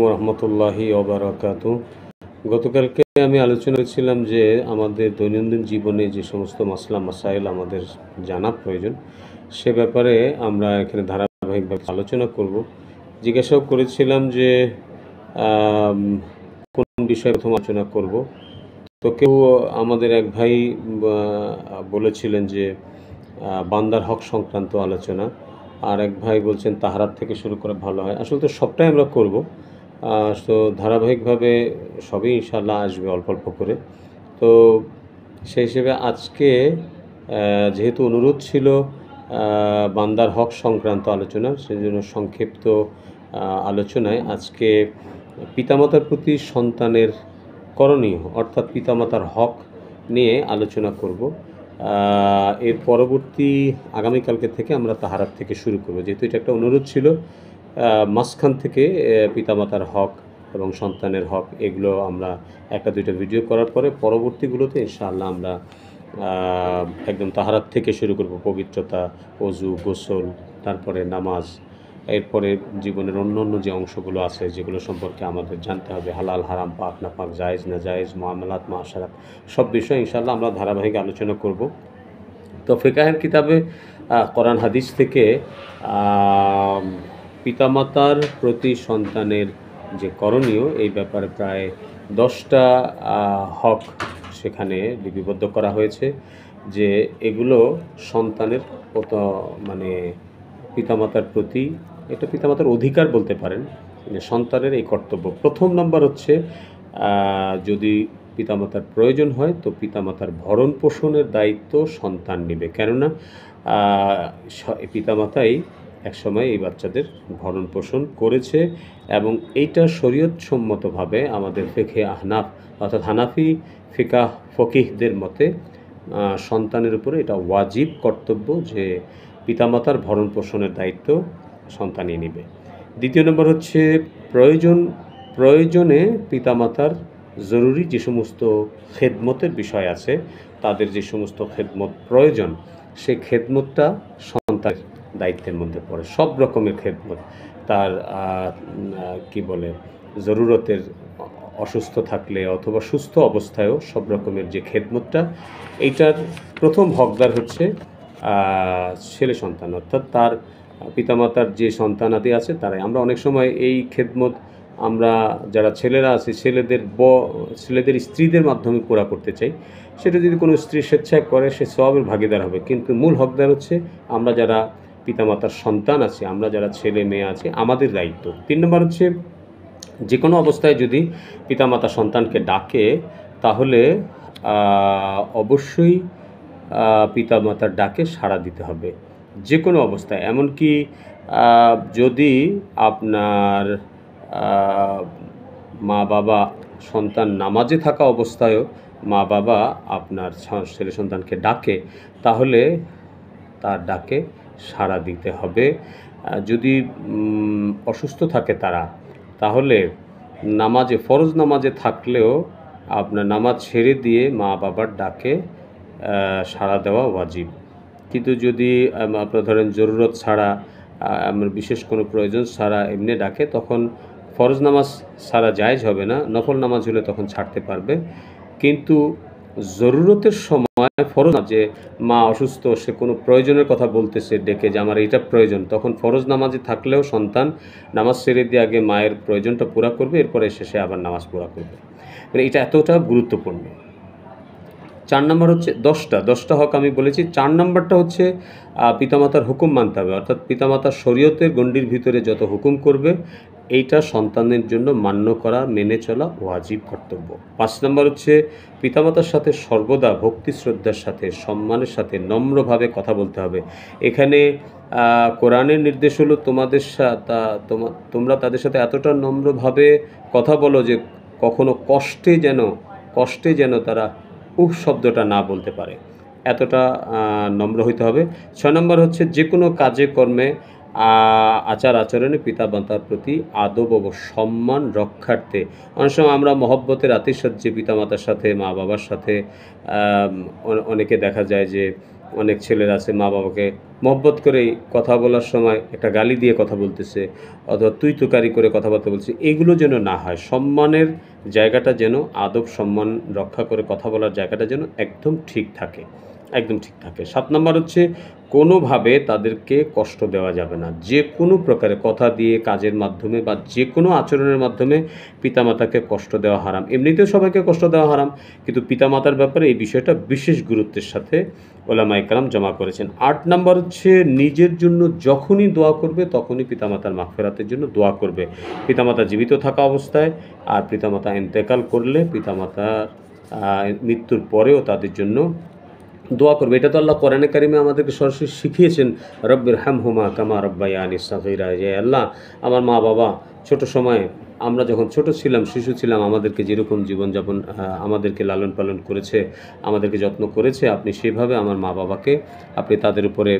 রহমতুল্লাহি ওবারাকাতু। গতকালকে আমি আলোচনা করেছিলাম যে আমাদের দৈনন্দিন জীবনে যে সমস্ত মাসলা মাসাইল আমাদের জানা প্রয়োজন সে ব্যাপারে আমরা এখানে ধারাবাহিকভাবে আলোচনা করব। জিজ্ঞাসাও করেছিলাম যে কোন বিষয়ে প্রথম আলোচনা করব। তো কেউ আমাদের এক ভাই বলেছিলেন যে বান্দার হক সংক্রান্ত আলোচনা, আর এক ভাই বলছেন তাহারাত থেকে শুরু করা ভালো হয়। আসলে তো সবটাই আমরা করব, তো ধারাবাহিকভাবে সবই ইনশাআল্লাহ আসবে অল্প অল্প করে। তো সেই হিসেবে আজকে যেহেতু অনুরোধ ছিল বান্দার হক সংক্রান্ত আলোচনা, সেই জন্য সংক্ষিপ্ত আলোচনায় আজকে পিতামাতার প্রতি সন্তানের করণীয় অর্থাৎ পিতামাতার হক নিয়ে আলোচনা করব। এর পরবর্তী আগামীকালকে থেকে আমরা তাহারাত থেকে শুরু করব, যেহেতু এটা একটা অনুরোধ ছিল। মাঝখান থেকে পিতামাতার হক এবং সন্তানের হক এগুলো আমরা একটা দুইটা ভিডিও করার পরে পরবর্তীগুলোতে ইনশাআল্লাহ আমরা একদম তাহারাত থেকে শুরু করব। পবিত্রতা, ওযু, গোসল, তারপরে নামাজ, এরপরে জীবনের অন্য অন্য যে অংশগুলো আছে যেগুলো সম্পর্কে আমাদের জানতে হবে, হালাল হারাম, পাক না পাক, জায়েজ না জায়েজ, মুআমালাত মুআশারাত, সব বিষয়ে ইনশাআল্লাহ আমরা ধারাবাহিক আলোচনা করব। তো ফিকাহের কিতাবে কোরআন হাদিস থেকে পিতামাতার প্রতি সন্তানের যে করণীয় এই ব্যাপারে প্রায় 10টা হক সেখানে লিপিবদ্ধ করা হয়েছে, যে এগুলো সন্তানের মানে পিতামাতার প্রতি এটা পিতামাতার অধিকার বলতে পারেন, যে সন্তানের এই কর্তব্য। প্রথম নাম্বার হচ্ছে যদি পিতামাতার প্রয়োজন হয় তো পিতামাতার ভরণ পোষণের দায়িত্ব সন্তান নেবে, কেননা পিতামাতাই একসময় এই বাচ্চাদের ভরণ পোষণ করেছে এবং এইটা শরীয়তসম্মতভাবে আমাদের ফিকহে আহনাফ অর্থাৎ হানাফি ফকিহদের মতে সন্তানের উপরে এটা ওয়াজিব কর্তব্য যে পিতামাতার ভরণ পোষণের দায়িত্ব সন্তানই নেবে। দ্বিতীয় নম্বর হচ্ছে প্রয়োজনে পিতামাতার জরুরি যে সমস্ত খেদমতের বিষয় আছে, তাদের যে সমস্ত খেদমত প্রয়োজন সেই খেদমতটা সন্তানের দায়িত্বের মধ্যে পড়ে। সব রকমের খেদমত, তার জরুরতের, অসুস্থ থাকলে অথবা সুস্থ অবস্থায়ও সব রকমের যে খেদমতটা, এইটার প্রথম হকদার হচ্ছে ছেলে সন্তান, অর্থাৎ তার পিতামাতার যে সন্তানাদি আছে তারাই। আমরা অনেক সময় এই খেদমত আমরা যারা ছেলেরা আছি ছেলেদের স্ত্রীদের মাধ্যমে পুরা করতে চাই। সেটা যদি কোনো স্ত্রী স্বেচ্ছায় করে সে সওয়াবের ভাগিদার হবে, কিন্তু মূল হকদার হচ্ছে আমরা যারা পিতামাতার সন্তান আছি, আমরা যারা ছেলে মেয়ে আছি, আমাদের দায়িত্ব। 3 নম্বর হচ্ছে যে কোনো অবস্থায় যদি পিতামাতা সন্তানকে ডাকে তাহলে অবশ্যই পিতামাতার ডাকে সাড়া দিতে হবে যে কোনো অবস্থায়। এমনকি যদি আপনার মা বাবা সন্তান নামাজে থাকা অবস্থায়ও মা বাবা আপনার ছেলে সন্তানকে ডাকে তাহলে তার ডাকে সাড়া দিতে হবে। যদি অসুস্থ থাকে তারা, তাহলে ফরজ নামাজে থাকলেও আপনার নামাজ ছেড়ে দিয়ে মা বাবার ডাকে সাড়া দেওয়া ওয়াজিব। কিন্তু যদি আপনার ধরেন জরুরত ছাড়া, বিশেষ কোনো প্রয়োজন ছাড়া এমনি ডাকে, তখন ফরজ নামাজ ছাড়া জায়েজ হবে না, নফল নামাজ হলে তখন ছাড়তে পারবে। কিন্তু জরুরতের সময় ফরজ, যে মা অসুস্থ, সে কোনো প্রয়োজনের কথা বলতেছে ডেকে যে আমার এইটা প্রয়োজন, তখন ফরজ নামাজে থাকলেও সন্তান নামাজ ছেড়ে দিয়ে আগে মায়ের প্রয়োজনটা পুরা করবে, এরপরে শেষে আবার নামাজ পুরা করবে। মানে এটা এতটা গুরুত্বপূর্ণ। 4 নম্বর হচ্ছে 10টা হক আমি বলেছি। 4 নম্বরটা হচ্ছে পিতামাতার হুকুম মানতে হবে, অর্থাৎ পিতামাতার শরীয়তের গণ্ডির ভিতরে যত হুকুম করবে এইটা সন্তানের জন্য মান্য করা, মেনে চলা ওয়াজিব কর্তব্য। 5 নম্বর হচ্ছে পিতামাতার সাথে সর্বদা ভক্তি শ্রদ্ধার সাথে, সম্মানের সাথে, নম্রভাবে কথা বলতে হবে। এখানে কোরআনের নির্দেশ হলো তোমরা তাদের সাথে এতটা নম্রভাবে কথা বলো যে কখনো কষ্টে যেন তারা শব্দটা না বলতে পারে, এতটা নম্র হইতে হবে। 6 নম্বর হচ্ছে যে কোনো কাজে কর্মে আচার আচরণে পিতামাতার প্রতি আদব ও সম্মান রক্ষার্থে, অনেক সময় আমরা মহব্বতের আতিশয্যে পিতামাতার সাথে, মা বাবার সাথে অনেকে দেখা যায় যে অনেক ছেলেরা আছে মা বাবাকে মহব্বত করেই কথা বলার সময় একটা গালি দিয়ে কথা বলতেছে, অথবা তুই তুকারি করে কথাবার্তা বলছে। এগুলো যেন না হয়। সম্মানের জায়গাটা যেন, আদব সম্মান রক্ষা করে কথা বলার জায়গাটা যেন একদম ঠিক থাকে, একদম ঠিক থাকে। 7 নাম্বার হচ্ছে কোনোভাবে তাদেরকে কষ্ট দেওয়া যাবে না। যে কোনো প্রকারে কথা দিয়ে, কাজের মাধ্যমে বা যে কোনো আচরণের মাধ্যমে পিতামাতাকে কষ্ট দেওয়া হারাম। এমনিতেও সবাইকে কষ্ট দেওয়া হারাম, কিন্তু পিতামাতার ব্যাপারে এই বিষয়টা বিশেষ গুরুত্বের সাথে ওলামায়ে কেরাম জমা করেছেন। 8 নাম্বার হচ্ছে নিজের জন্য যখনই দোয়া করবে তখনই পিতামাতার মাগফিরাতের জন্য দোয়া করবে। পিতামাতা জীবিত থাকা অবস্থায় আর পিতামাতা ইন্তেকাল করলে পিতামাতার মৃত্যুর পরেও তাদের জন্য দোয়া করবে। এটা তো আল্লাহ কোরআনে কারিমে আমাদেরকে সরাসরি শিখিয়েছেন, রব্বিরহামহুমা কামা রাব্বায়ানি সগীরা, যে আল্লাহ আমার মা বাবা ছোট সময়ে, আমরা যখন ছোট ছিলাম, শিশু ছিলাম, আমাদেরকে যেরকম জীবনযাপন, আমাদেরকে লালন পালন করেছে, আমাদেরকে যত্ন করেছে, আপনি সেভাবে আমার মা বাবাকে আপনি তাদের উপরে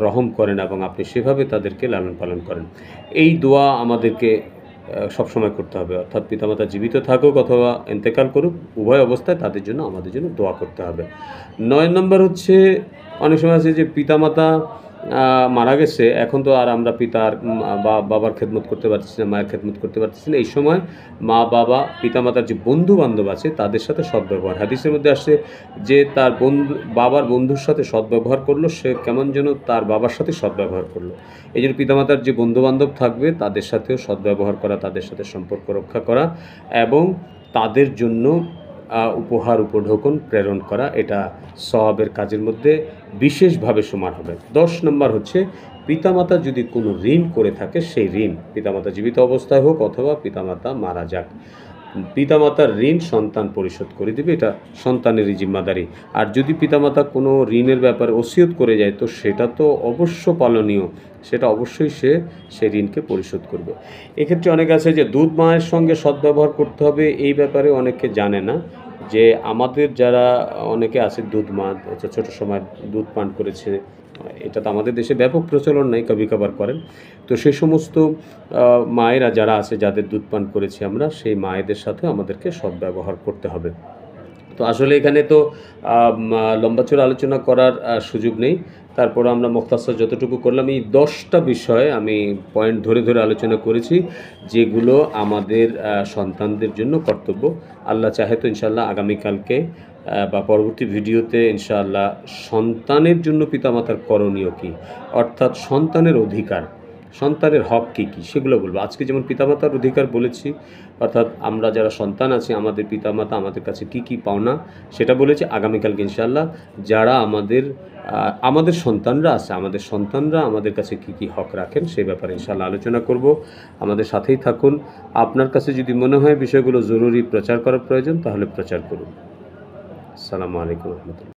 রহম করেন এবং আপনি সেভাবে তাদেরকে লালন পালন করেন। এই দোয়া আমাদেরকে সবসময় করতে হবে। অর্থাৎ পিতামাতা জীবিত থাকুক অথবা ইন্তেকাল করুক, উভয় অবস্থায় তাদের জন্য, আমাদের জন্য দোয়া করতে হবে। 9 নম্বর হচ্ছে, অনেক সময় আছে যে পিতামাতা মারা গেছে, এখন তো আর আমরা পিতার বা বাবার খেদমত করতে পারতেছি না, মায়ের খেদমত করতে পারতেছি না। এই সময় মা বাবা, পিতামাতার যে বন্ধু বান্ধব আছে তাদের সাথে সদ্ব্যবহার। হাদিসের মধ্যে আসছে যে তার বাবার বন্ধুর সাথে সদ্ব্যবহার করলো, সে কেমন যেন তার বাবার সাথে সদ্ব্যবহার করলো। এই জন্য পিতামাতার যে বন্ধুবান্ধব থাকবে তাদের সাথেও সদ্ব্যবহার করা, তাদের সাথে সম্পর্ক রক্ষা করা এবং তাদের জন্য উপহার উপঢৌকন প্রেরণ করা, এটা সওয়াবের কাজের মধ্যে বিশেষভাবে সমান হবে। 10 নম্বর হচ্ছে পিতামাতা যদি কোনো ঋণ করে থাকে, সেই ঋণ পিতামাতা জীবিত অবস্থায় হোক অথবা পিতামাতা মারা যাক, পিতামাতার ঋণ সন্তান পরিশোধ করে দিবে, এটা সন্তানেরই জিম্মাদারি। আর যদি পিতামাতা কোনো ঋণের ব্যাপারে ওসিয়ত করে যায় তো সেটা তো অবশ্য পালনীয়, সেটা অবশ্যই সেই ঋণকে পরিশোধ করবে। এক্ষেত্রে অনেকে আছে যে দুধ মায়ের সঙ্গে সদ্ব্যবহার করতে হবে, এই ব্যাপারে অনেকে জানে না যে আমাদের যারা অনেকে আছে দুধ মা ছোটো সময় দুধ পান করেছে, এটা তো আমাদের দেশে ব্যাপক প্রচলন নাই, কবি কাবার করেন। তো সেই সমস্ত মায়েরা যারা আছে, যাদের দুধ পান করেছি আমরা, সেই মায়েদের সাথে আমাদেরকে সদ্ব্যবহার করতে হবে। তো আসলে এখানে তো লম্বা চড়া আলোচনা করার সুযোগ নেই, তারপর আমরা মুখতাসার যতটুকু করলাম, এই 10টা বিষয়ে আমি পয়েন্ট ধরে ধরে আলোচনা করেছি, যেগুলো আমাদের সন্তানদের জন্য কর্তব্য। আল্লাহ চাহে তো ইনশাআল্লাহ আগামীকালকে বা পরবর্তী ভিডিওতে ইনশাআল্লাহ সন্তানের জন্য পিতামাতার করণীয় কী, অর্থাৎ সন্তানের অধিকার, সন্তানের হক কী কী, সেগুলো বলবো। আজকে যেমন পিতামাতার অধিকার বলেছি, অর্থাৎ আমরা যারা সন্তান আছি, আমাদের পিতামাতা আমাদের কাছে কী কী পাওনা সেটা বলেছি। আগামীকালকে ইনশাআল্লাহ যারা আমাদের সন্তানরা আছে, আমাদের সন্তানরা আমাদের কাছে কী কী হক রাখেন সেই ব্যাপারে ইনশাআল্লাহ আলোচনা করব। আমাদের সাথেই থাকুন। আপনার কাছে যদি মনে হয় বিষয়গুলো জরুরি প্রচার করার প্রয়োজন, তাহলে প্রচার করুন। আসসালামু আলাইকুম রহমতুল্লাহ।